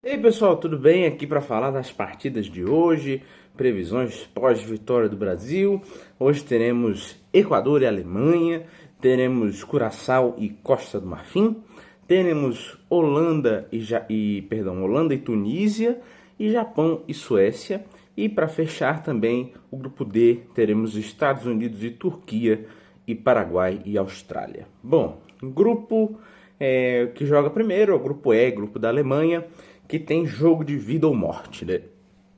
E aí pessoal, tudo bem? Aqui para falar das partidas de hoje, previsões pós-vitória do Brasil. Hoje teremos Equador e Alemanha, teremos Curaçao e Costa do Marfim, teremos Holanda e Tunísia e Japão e Suécia. E para fechar também o grupo D, teremos Estados Unidos e Turquia e Paraguai e Austrália. Bom, grupo que joga primeiro é o grupo E, grupo da Alemanha, que tem jogo de vida ou morte, né?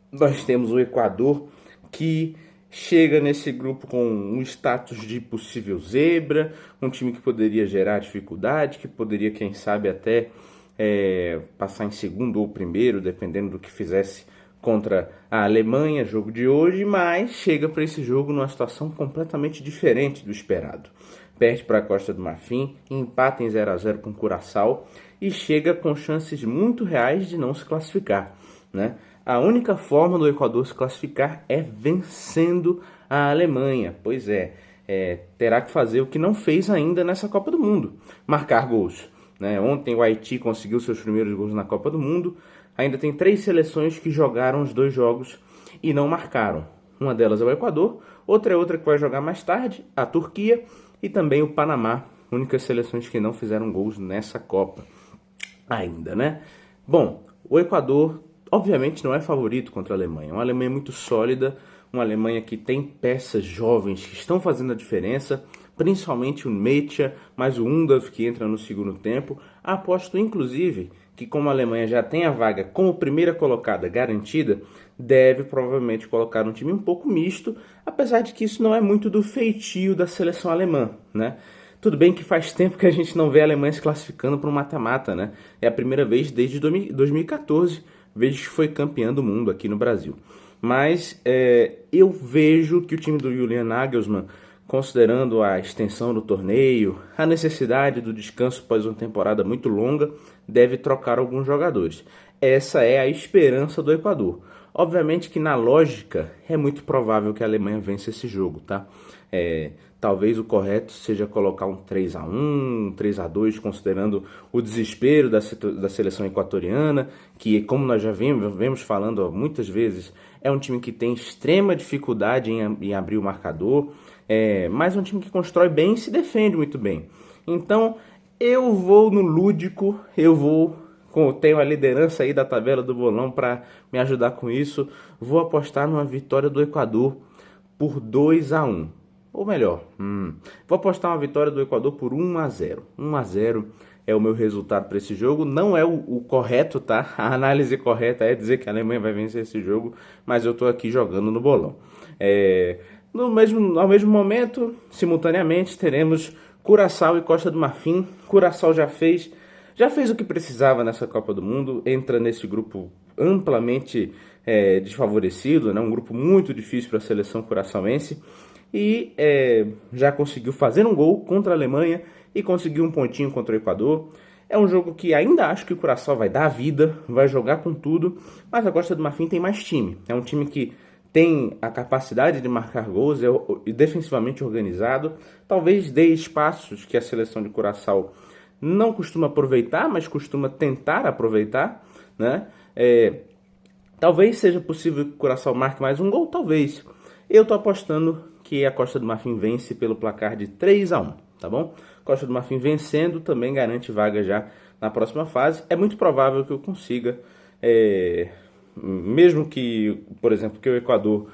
Nós temos o Equador, que chega nesse grupo com um status de possível zebra, um time que poderia gerar dificuldade, que poderia, quem sabe, até passar em segundo ou primeiro, dependendo do que fizesse contra a Alemanha, jogo de hoje, mas chega para esse jogo numa situação completamente diferente do esperado. Perde para a Costa do Marfim, empata em 0-0 com o Curaçao e chega com chances muito reais de não se classificar, né? A única forma do Equador se classificar é vencendo a Alemanha, pois terá que fazer o que não fez ainda nessa Copa do Mundo, marcar gols, né? Ontem o Haiti conseguiu seus primeiros gols na Copa do Mundo, ainda tem 3 seleções que jogaram os 2 jogos e não marcaram. Uma delas é o Equador, outra que vai jogar mais tarde, a Turquia e também o Panamá, únicas seleções que não fizeram gols nessa Copa ainda, né? Bom, o Equador obviamente não é favorito contra a Alemanha. Uma Alemanha muito sólida, uma Alemanha que tem peças jovens que estão fazendo a diferença, principalmente o Mecha, mas o Undav que entra no segundo tempo. Aposto inclusive que, como a Alemanha já tem a vaga como primeira colocada garantida, deve provavelmente colocar um time um pouco misto, apesar de que isso não é muito do feitio da seleção alemã, né? Tudo bem que faz tempo que a gente não vê a Alemanha se classificando para um mata-mata, né? É a primeira vez desde 2014, vez que foi campeã do mundo aqui no Brasil. Mas eu vejo que o time do Julian Nagelsmann, considerando a extensão do torneio, a necessidade do descanso após uma temporada muito longa, deve trocar alguns jogadores. Essa é a esperança do Equador. Obviamente que na lógica é muito provável que a Alemanha vença esse jogo, tá? Talvez o correto seja colocar um 3-1, um 3-2, considerando o desespero da seleção equatoriana, que, como nós já vemos falando muitas vezes, é um time que tem extrema dificuldade em abrir o marcador, mas é um time que constrói bem e se defende muito bem. Então, eu vou no lúdico, tenho a liderança aí da tabela do bolão para me ajudar com isso, vou apostar numa vitória do Equador por 2-1. Ou melhor, vou apostar uma vitória do Equador por 1-0. 1-0 é o meu resultado para esse jogo. Não é o correto, tá? A análise correta é dizer que a Alemanha vai vencer esse jogo, mas eu estou aqui jogando no bolão. Ao mesmo momento, simultaneamente, teremos Curaçao e Costa do Marfim. Curaçao já fez o que precisava nessa Copa do Mundo, entra nesse grupo amplamente desfavorecido, né? Um grupo muito difícil para a seleção curaçaoense. E já conseguiu fazer um gol contra a Alemanha e conseguiu um pontinho contra o Equador. É um jogo que ainda acho que o Curaçao vai dar a vida, vai jogar com tudo, mas a Costa do Marfim tem mais time. É um time que tem a capacidade de marcar gols, é defensivamente organizado. Talvez dê espaços que a seleção de Curaçao não costuma aproveitar, mas costuma tentar aproveitar, né? Talvez seja possível que o Curaçao marque mais um gol, talvez. Eu tô apostando que a Costa do Marfim vence pelo placar de 3-1, tá bom? Costa do Marfim vencendo também garante vaga já na próxima fase. É muito provável que eu consiga, mesmo que, por exemplo, que o Equador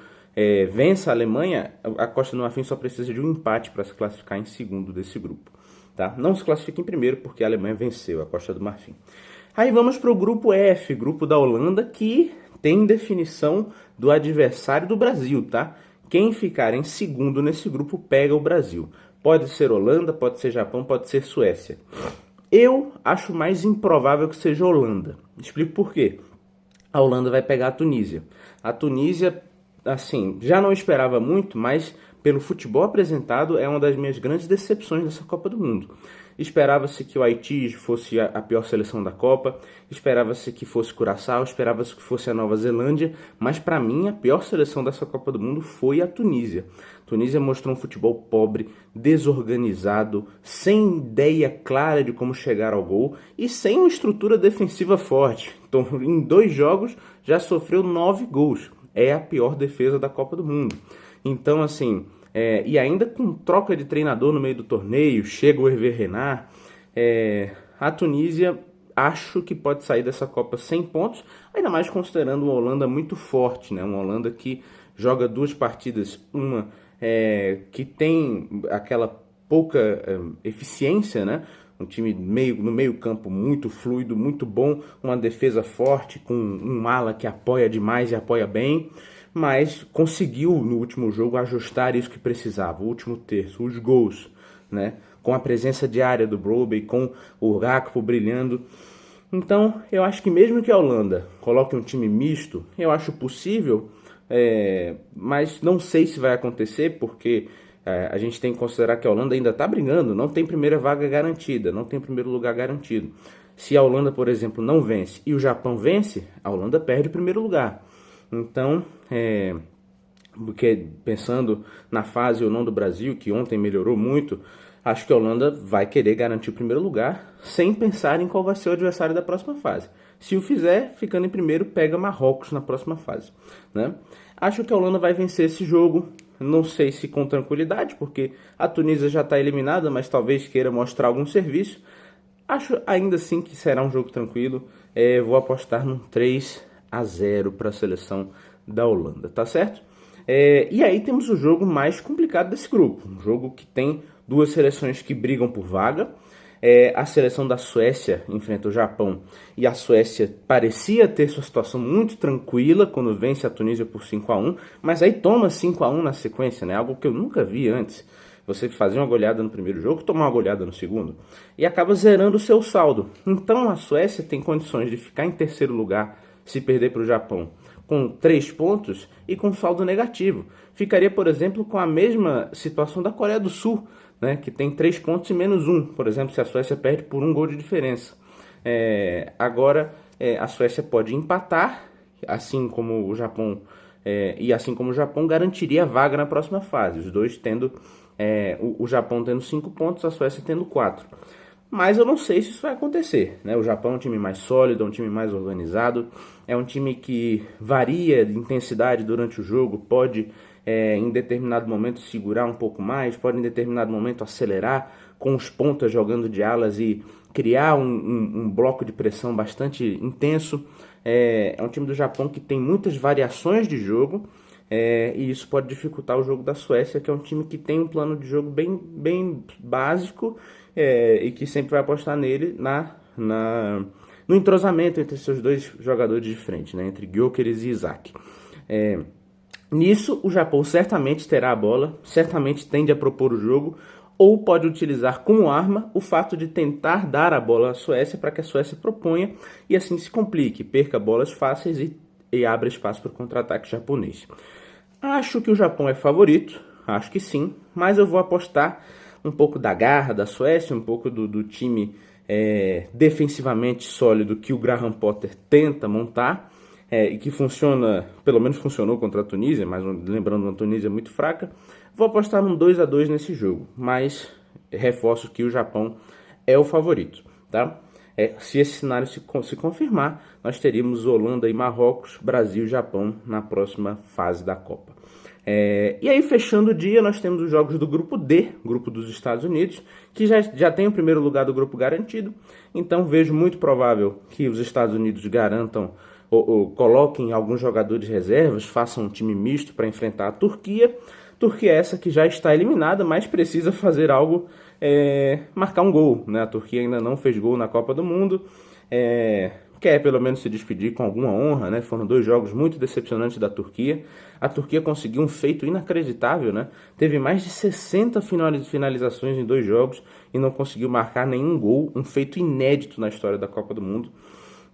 vença a Alemanha, a Costa do Marfim só precisa de um empate para se classificar em segundo desse grupo, tá? Não se classifica em primeiro porque a Alemanha venceu a Costa do Marfim. Aí vamos para o grupo F, grupo da Holanda, que tem definição do adversário do Brasil, tá? Quem ficar em segundo nesse grupo pega o Brasil. Pode ser Holanda, pode ser Japão, pode ser Suécia. Eu acho mais improvável que seja Holanda. Explico por quê. A Holanda vai pegar a Tunísia. A Tunísia, assim, já não esperava muito, mas pelo futebol apresentado é uma das minhas grandes decepções dessa Copa do Mundo. esperava-se que o Haiti fosse a pior seleção da Copa, esperava-se que fosse Curaçao, esperava-se que fosse a Nova Zelândia, mas para mim a pior seleção dessa Copa do Mundo foi a Tunísia. A Tunísia mostrou um futebol pobre, desorganizado, sem ideia clara de como chegar ao gol e sem uma estrutura defensiva forte. Então, em 2 jogos já sofreu 9 gols. É a pior defesa da Copa do Mundo. Então, assim, e ainda com troca de treinador no meio do torneio, chega o Hervé Renard, a Tunísia acho que pode sair dessa Copa sem pontos, ainda mais considerando uma Holanda muito forte, né? Uma Holanda que joga 2 partidas, uma que tem aquela pouca eficiência, né? Um time no meio campo muito fluido, muito bom, uma defesa forte, com um ala que apoia demais e apoia bem, mas conseguiu no último jogo ajustar isso que precisava, o último terço, os gols, né? Com a presença diária do Brobbey, com o Gakpo brilhando. Então, eu acho que mesmo que a Holanda coloque um time misto, eu acho possível, mas não sei se vai acontecer, porque a gente tem que considerar que a Holanda ainda está brigando, não tem primeira vaga garantida, não tem primeiro lugar garantido. Se a Holanda, por exemplo, não vence e o Japão vence, a Holanda perde o primeiro lugar. Então, porque pensando na fase ou não do Brasil, que ontem melhorou muito, acho que a Holanda vai querer garantir o primeiro lugar sem pensar em qual vai ser o adversário da próxima fase. Se o fizer, ficando em primeiro, pega Marrocos na próxima fase, né? Acho que a Holanda vai vencer esse jogo, não sei se com tranquilidade, porque a Tunísia já está eliminada, mas talvez queira mostrar algum serviço. Acho ainda assim que será um jogo tranquilo, vou apostar num 3-0 para a seleção da Holanda, tá certo? E aí temos o jogo mais complicado desse grupo, um jogo que tem 2 seleções que brigam por vaga. A seleção da Suécia enfrenta o Japão e a Suécia parecia ter sua situação muito tranquila quando vence a Tunísia por 5-1, mas aí toma 5-1 na sequência, né? Algo que eu nunca vi antes. Você fazer uma goleada no primeiro jogo, tomar uma goleada no segundo e acaba zerando o seu saldo. Então a Suécia tem condições de ficar em terceiro lugar se perder para o Japão com 3 pontos e com saldo negativo. Ficaria, por exemplo, com a mesma situação da Coreia do Sul, né, que tem 3 pontos e menos 1, por exemplo, se a Suécia perde por 1 gol de diferença. Agora, a Suécia pode empatar, assim como o Japão, e assim como o Japão garantiria a vaga na próxima fase, os dois tendo, o Japão tendo 5 pontos, a Suécia tendo 4. Mas eu não sei se isso vai acontecer, né? O Japão é um time mais sólido, é um time mais organizado, é um time que varia de intensidade durante o jogo, pode em determinado momento segurar um pouco mais, pode em determinado momento acelerar com os pontas jogando de alas e criar um bloco de pressão bastante intenso. É um time do Japão que tem muitas variações de jogo, e isso pode dificultar o jogo da Suécia, que é um time que tem um plano de jogo bem básico, e que sempre vai apostar nele no entrosamento entre seus 2 jogadores de frente, né, entre Gyökeres e Isaac. Nisso, o Japão certamente terá a bola, certamente tende a propor o jogo, ou pode utilizar como arma o fato de tentar dar a bola à Suécia para que a Suécia proponha e assim se complique, perca bolas fáceis e abra espaço para o contra-ataque japonês. Acho que o Japão é favorito, acho que sim, mas eu vou apostar um pouco da garra da Suécia, um pouco do time defensivamente sólido que o Graham Potter tenta montar, e que funciona, pelo menos funcionou contra a Tunísia, mas lembrando uma Tunísia muito fraca. Vou apostar num 2-2 nesse jogo, mas reforço que o Japão é o favorito, tá? Se esse cenário se confirmar, nós teríamos Holanda e Marrocos, Brasil e Japão na próxima fase da Copa. E aí, fechando o dia, nós temos os jogos do grupo D, grupo dos Estados Unidos, que já tem o primeiro lugar do grupo garantido. Então, vejo muito provável que os Estados Unidos garantam ou coloquem alguns jogadores reservas, façam um time misto para enfrentar a Turquia. Turquia essa que já está eliminada, mas precisa fazer algo, marcar um gol, né? A Turquia ainda não fez gol na Copa do Mundo, quer pelo menos se despedir com alguma honra, né? Foram 2 jogos muito decepcionantes da Turquia. A Turquia conseguiu um feito inacreditável, né? Teve mais de 60 finalizações em 2 jogos e não conseguiu marcar nenhum gol, um feito inédito na história da Copa do Mundo.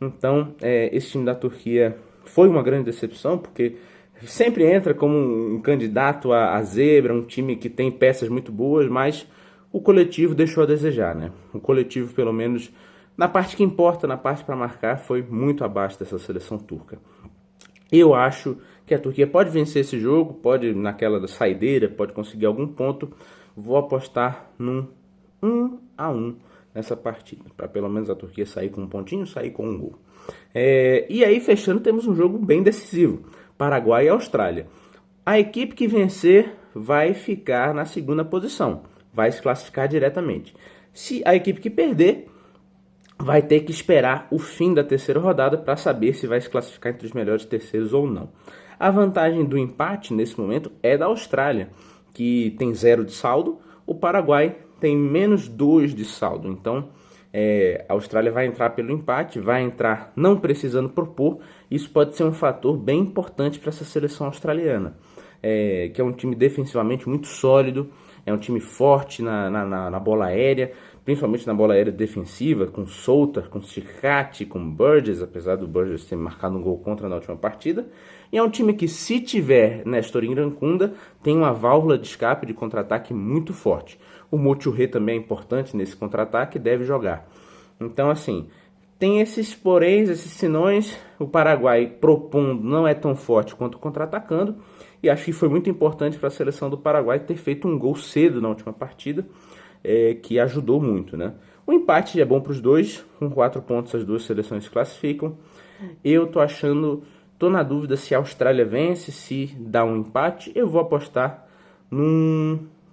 Então, esse time da Turquia foi uma grande decepção, porque sempre entra como um candidato a zebra, um time que tem peças muito boas, mas o coletivo deixou a desejar, né? O coletivo, pelo menos na parte que importa, na parte para marcar, foi muito abaixo dessa seleção turca. Eu acho que a Turquia pode vencer esse jogo, pode naquela da saideira, pode conseguir algum ponto. Vou apostar num 1-1 nessa partida, para pelo menos a Turquia sair com um pontinho, sair com um gol. E aí, fechando, temos um jogo bem decisivo, Paraguai e Austrália. A equipe que vencer vai ficar na segunda posição, vai se classificar diretamente. Se a equipe que perder, vai ter que esperar o fim da terceira rodada para saber se vai se classificar entre os melhores terceiros ou não. A vantagem do empate nesse momento é da Austrália, que tem 0 de saldo, o Paraguai tem -2 de saldo. Então, a Austrália vai entrar pelo empate, vai entrar não precisando propor. Isso pode ser um fator bem importante para essa seleção australiana, que é um time defensivamente muito sólido, é um time forte na bola aérea, principalmente na bola aérea defensiva, com Soutar, com Chicate, com Burgess, apesar do Burgess ter marcado um gol contra na última partida. E é um time que, se tiver Nestor Irankunda, tem uma válvula de escape de contra-ataque muito forte. O Mochurré também é importante nesse contra-ataque e deve jogar. Então, assim, tem esses poréns, esses senões. O Paraguai propondo não é tão forte quanto contra-atacando. E acho que foi muito importante para a seleção do Paraguai ter feito um gol cedo na última partida, que ajudou muito, né? O empate é bom para os dois, com 4 pontos as duas seleções se classificam. Eu tô na dúvida se a Austrália vence, se dá um empate. Eu vou apostar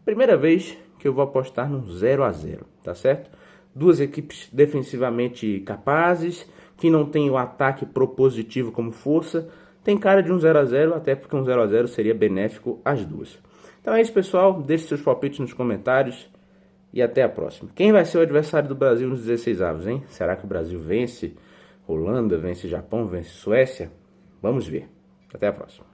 primeira vez que eu vou apostar num 0-0, tá certo? Duas equipes defensivamente capazes, que não tem o ataque propositivo como força. Tem cara de um 0-0, até porque um 0-0 seria benéfico às duas. Então é isso, pessoal. Deixe seus palpites nos comentários. E até a próxima. Quem vai ser o adversário do Brasil nos 16avos, hein? Será que o Brasil vence Holanda, vence Japão, vence Suécia? Vamos ver. Até a próxima.